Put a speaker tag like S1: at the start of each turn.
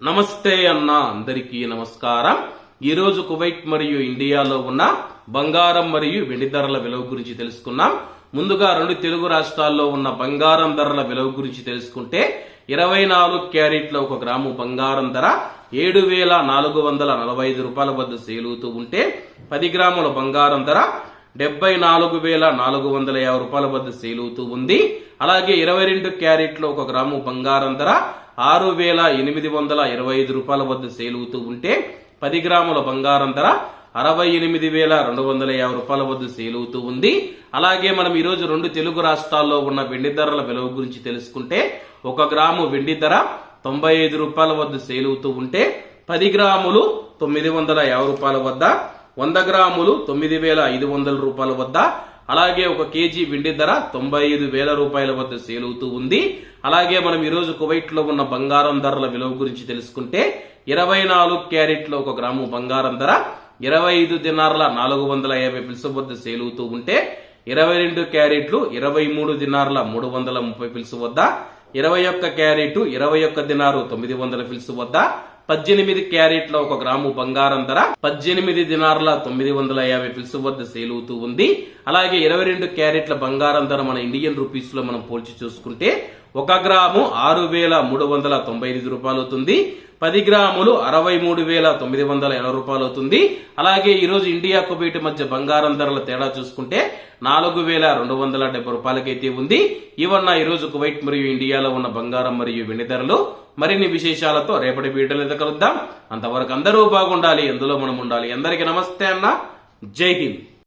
S1: నమస్తే అన్న అందరికీ నమస్కారం. ఈ రోజు కువైట్ మరియు ఇండియాలో ఉన్న బంగారం మరియు వెండి ధరల విలువ గురించి తెలుసుకున్నాం. ముందుగా రెండు తెలుగు రాష్ట్రాల్లో ఉన్న బంగారం ధరల విలువ గురించి తెలుసుకుంటే 24 క్యారెట్ల 1 గ్రాము బంగారం ధర 7,445 రూపాయల వద్ద సేల్ అవుతూ ఉంటే 10 గ్రాముల బంగారం ధర 74,450 రూపాయల వద్ద సేల్ అవుతూ ఉంది. అలాగే 22 క్యారెట్ల 1 గ్రాము బంగారం ధర 6,825 రూపాయల వద్ద సేల్ అవుతూ ఉంటే 10 గ్రాముల బంగారం ధర 68,250 రూపాయల వద్ద సేల్ అవుతూ ఉంది. అలాగే మనం ఈ రోజు రెండు తెలుగు రాష్ట్రాల్లో ఉన్న వెండి ధరల విలువ గురించి తెలుసుకుంటే 1 గ్రాము వెండి ధర 95 రూపాయల వద్ద సేల్ అవుతూ ఉంటే 10 గ్రాములు 950 రూపాయల వద్ద, 100 గ్రాములు 9,500 రూపాయల వద్ద, అలాగే 1 కేజీ వెండి ధర 95,000 రూపాయల వద్ద సేల్ అవుతూ ఉంది. అలాగే మనం ఈ రోజు కువైట్ లో ఉన్న బంగారం ధరల విలువ గురించి తెలుసుకుంటే 24 క్యారెట్ల 1 గ్రాము బంగారం ధర 25 దినార్ల 450 ఫిల్స్ వద్ద సేల్ అవుతూ ఉంటే 22 క్యారెట్లు 23 దినార్ల 330 ఫిల్స్ వద్ద, 21 క్యారెట్ 21 దినారు 900 ఫిల్స్ వద్ద, 18 క్యారెట్ల 1 గ్రాము బంగారం ధర 18 దినార్ల 950 ఫిల్స్ వద్ద సేల్ అవుతూ ఉంది. అలాగే 22 క్యారెట్ల బంగారం ధర మన ఇండియన్ రూపీస్ లో మనం పోల్చి చూసుకుంటే 1 గ్రాము 6,395 రూపాయలు అవుతుంది. 10 గ్రాములు 63,980 రూపాయలు అవుతుంది. అలాగే ఈ రోజు ఇండియా కువైట్ మధ్య బంగారం ధరల తేడా చూసుకుంటే 4,270 రూపాయలకైతే ఉంది. ఇవన్న ఈ రోజు కువైట్ మరియు ఇండియాలో ఉన్న బంగారం మరియు వెండి ధరలు. మరిన్ని విశేషాలతో రేపటి వీడియోలో కలుద్దాం. అంతవరకు అందరూ బాగుండాలి, ఎందులో మనం ఉండాలి. అందరికీ నమస్తే అన్న, జై హింద్.